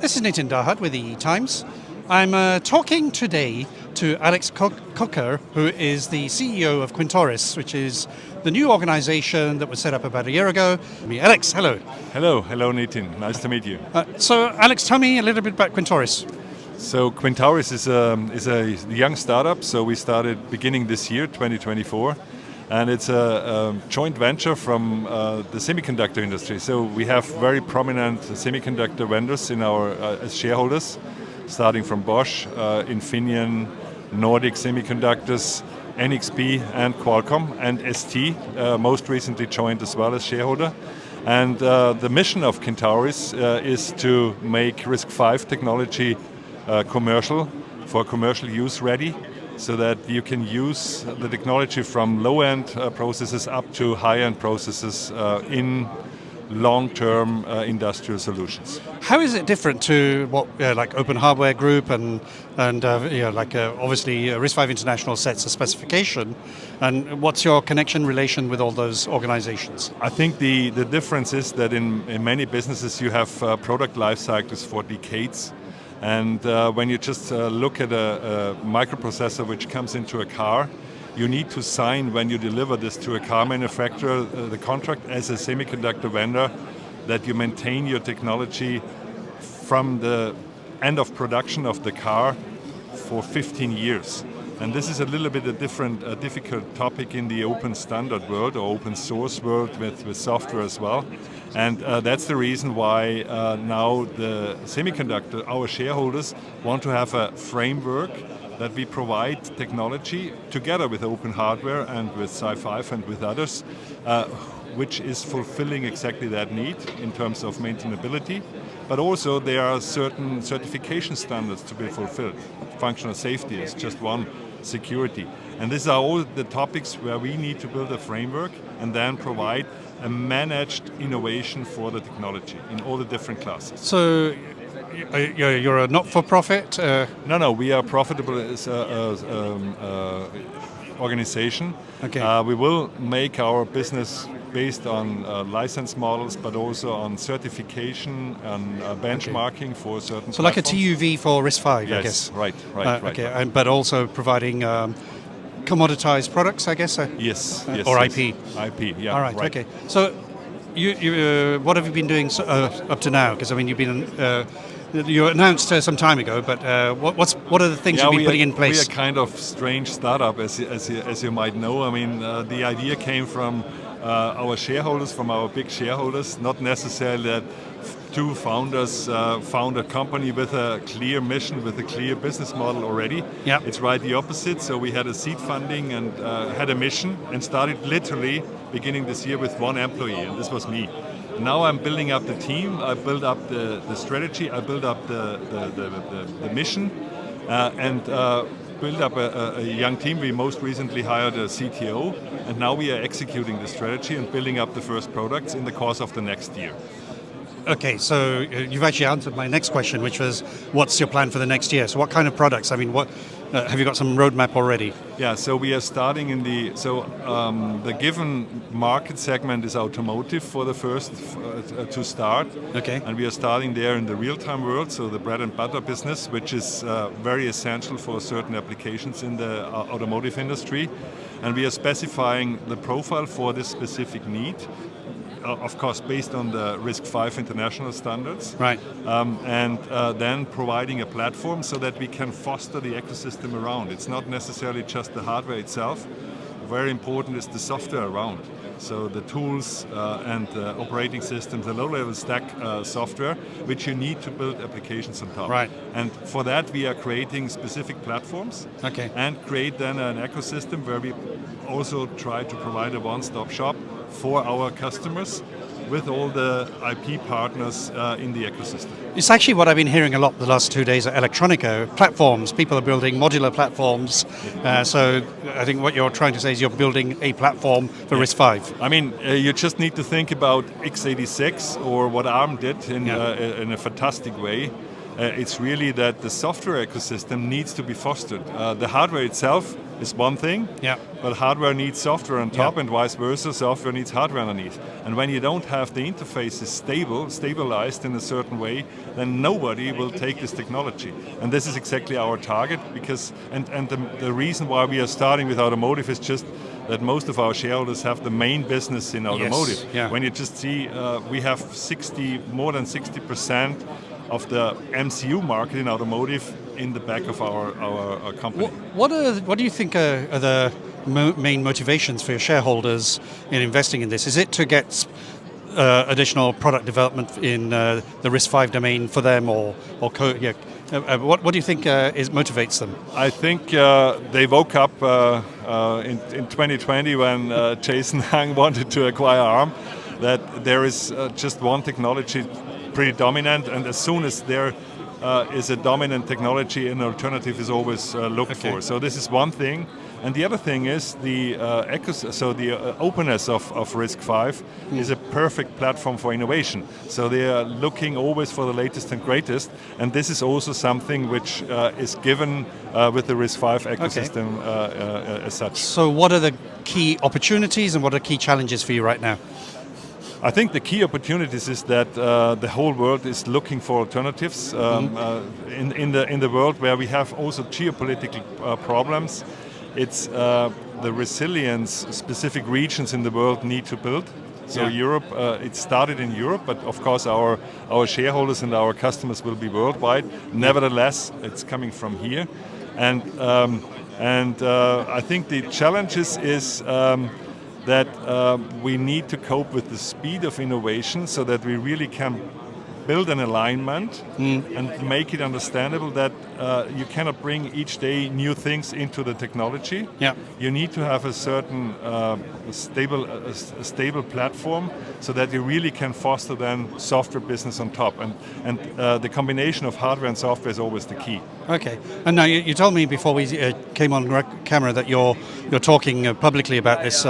This is Nitin Dahad with the E-Times. I'm talking today to Alex Kocher, who is the CEO of Quintauris, which is the new organization that was set up about a year ago. Alex, hello. Hello Nitin. Nice to meet you. So Alex, tell me a little bit about Quintauris. So Quintauris is a young startup. So we started beginning this year, 2024. And it's a joint venture from the semiconductor industry. So we have very prominent semiconductor vendors in our as shareholders, starting from Bosch, Infineon, Nordic Semiconductors, NXP and Qualcomm, and ST most recently joined as well as shareholder. And the mission of Quintauris is to make RISC-V technology commercial, for commercial use ready, so that you can use the technology from low-end processes up to high-end processes in long-term industrial solutions. How is it different to what like Open Hardware Group and obviously RISC-V International sets a specification, and what's your connection relation with all those organizations? I think the difference is that in many businesses you have product life cycles for decades. And when you just look at a microprocessor which comes into a car, you need to sign, when you deliver this to a car manufacturer, the contract as a semiconductor vendor, that you maintain your technology from the end of production of the car for 15 years. And this is a little bit a difficult topic in the open standard world or open source world with software as well. And that's the reason why now the semiconductor, our shareholders, want to have a framework that we provide technology together with Open Hardware and with Sci-Fi and with others, which is fulfilling exactly that need in terms of maintainability. But also there are certain certification standards to be fulfilled. Functional safety is just one, security. And these are all the topics where we need to build a framework and then provide a managed innovation for the technology in all the different classes. So you're a not-for-profit? No, we are profitable as organization. Okay. We will make our business based on license models, but also on certification and benchmarking for certain So platforms. like a TUV for RISC-V, Yes, I guess? right. Okay, but also providing commoditized products, I guess? Yes. Or yes. IP? IP, yeah. All right, okay. So you what have you been doing up to now? Because I mean, you announced some time ago, but what are the things you've been putting in place? We are kind of strange startup, as you might know. I mean, the idea came from our shareholders, from our big shareholders. Not necessarily that two founders found a company with a clear mission, with a clear business model already. Yeah. It's right the opposite. So we had a seed funding and had a mission and started literally beginning this year with one employee, and this was me. Now I'm building up the team, I build up the strategy, I build up the mission, and build up a young team. We most recently hired a CTO, and now we are executing the strategy and building up the first products in the course of the next year. Okay, so you've actually answered my next question, which was, what's your plan for the next year? So what kind of products? I mean, what have you got some roadmap already? Yeah, so we are starting in the given market segment is automotive for the first to start. Okay. And we are starting there in the real-time world, so the bread and butter business, which is very essential for certain applications in the automotive industry. And we are specifying the profile for this specific need. Of course, based on the RISC-V International standards. Right. And then providing a platform so that we can foster the ecosystem around. It's not necessarily just the hardware itself. Very important is the software around. So the tools and the operating systems, the low-level stack software, which you need to build applications on top. Right. And for that, we are creating specific platforms. Okay. And create then an ecosystem where we also try to provide a one-stop shop for our customers with all the IP partners in the ecosystem. It's actually what I've been hearing a lot the last 2 days at Electronica. Platforms, people are building modular platforms. So I think what you're trying to say is you're building a platform for RISC-V. I mean, you just need to think about x86 or what ARM did in a fantastic way. It's really that the software ecosystem needs to be fostered. The hardware itself is one thing, but hardware needs software on top, and vice versa, software needs hardware underneath. And when you don't have the interfaces stabilized in a certain way, then nobody will take this technology. And this is exactly our target, because the reason why we are starting with automotive is just that most of our shareholders have the main business in automotive. Yes, yeah. When you just see, we have more than 60% of the MCU market in automotive in the back of our company. What do you think are the main motivations for your shareholders in investing in this? Is it to get additional product development in the RISC-V domain for them, what do you think motivates them? I think they woke up in 2020 when Jason Hung wanted to acquire ARM, that there is just one technology pretty dominant, and as soon as there is a dominant technology, an alternative is always looked for. So this is one thing. And the other thing is the openness of RISC-V is a perfect platform for innovation. So they are looking always for the latest and greatest, and this is also something which is given with the RISC-V ecosystem as such. So what are the key opportunities and what are key challenges for you right now? I think the key opportunities is that the whole world is looking for alternatives in the world where we have also geopolitical problems. It's the resilience specific regions in the world need to build. So Europe, it started in Europe, but of course our shareholders and our customers will be worldwide. Nevertheless, it's coming from here, and I think the challenges is that we need to cope with the speed of innovation so that we really can build an alignment and make it understandable that you cannot bring each day new things into the technology. You need to have a certain stable platform so that you really can foster then software business on top. And the combination of hardware and software is always the key. Okay. And now you told me before we came on camera that you're talking publicly about this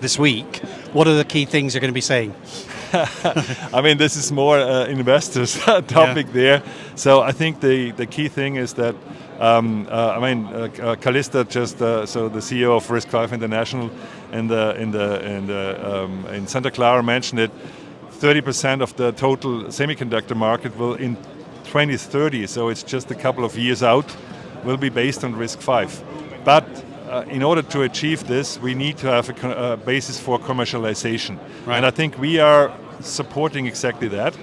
this week. What are the key things you're going to be saying? I mean, this is more investors topic there. So I think the key thing is that Calista just so the CEO of RISC-V International in Santa Clara mentioned it. 30% of the total semiconductor market will in 2030. So it's just a couple of years out. Will be based on RISC-V, but in order to achieve this, we need to have a basis for commercialization. And I think we are supporting exactly that,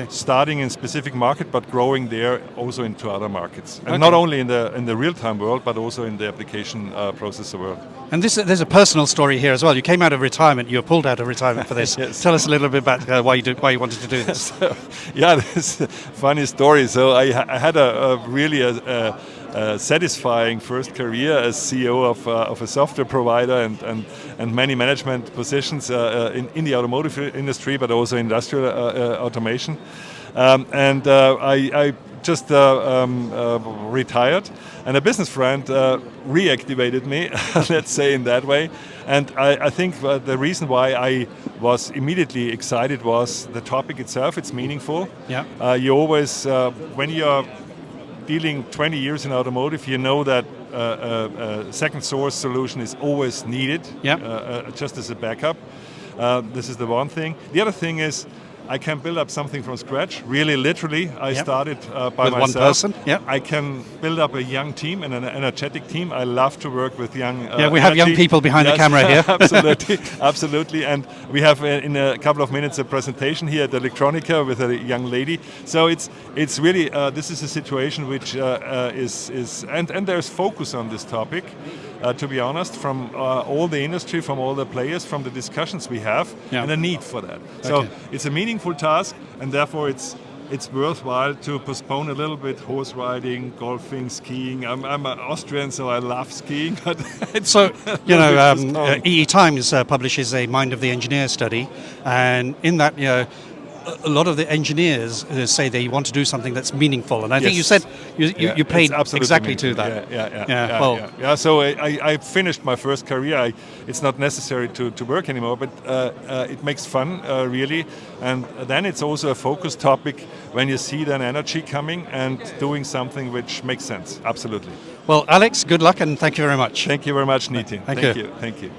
starting in specific market, but growing there also into other markets. And not only in the real-time world, but also in the application processor world. And there's a personal story here as well. You came out of retirement, you were pulled out of retirement for this. Yes. Tell us a little bit about why you wanted to do this. This is a funny story. So I had a really satisfying first career as CEO of a software provider and many management positions in the automotive industry, but also industrial automation. I just retired, and a business friend reactivated me, let's say in that way. And I think the reason why I was immediately excited was the topic itself. It's meaningful. You always, when you're dealing 20 years in automotive, you know that a second source solution is always needed, just as a backup. This is the one thing. The other thing is I can build up something from scratch. Really, literally, I started by with myself. One person. I can build up a young team and an energetic team. I love to work with young. We have young people behind the camera here. Absolutely. And we have in a couple of minutes a presentation here at Electronica with a young lady. So it's really this is a situation which is and there's focus on this topic. To be honest, from all the industry, from all the players, from the discussions we have, and a need for that. So it's a meaningful task, and therefore it's worthwhile to postpone a little bit horse riding, golfing, skiing. I'm an Austrian, so I love skiing. But so, EE Times publishes a Mind of the Engineer study, and in that, a lot of the engineers say they want to do something that's meaningful, and I think you Yes. said you played exactly to meaningful. that. Well, So I finished my first career. It's not necessary to work anymore, but it makes fun, really. And then it's also a focus topic when you see then energy coming and doing something which makes sense. Absolutely. Well, Alex, good luck and thank you very much. Thank you very much, Nitin. Thank you. Thank you.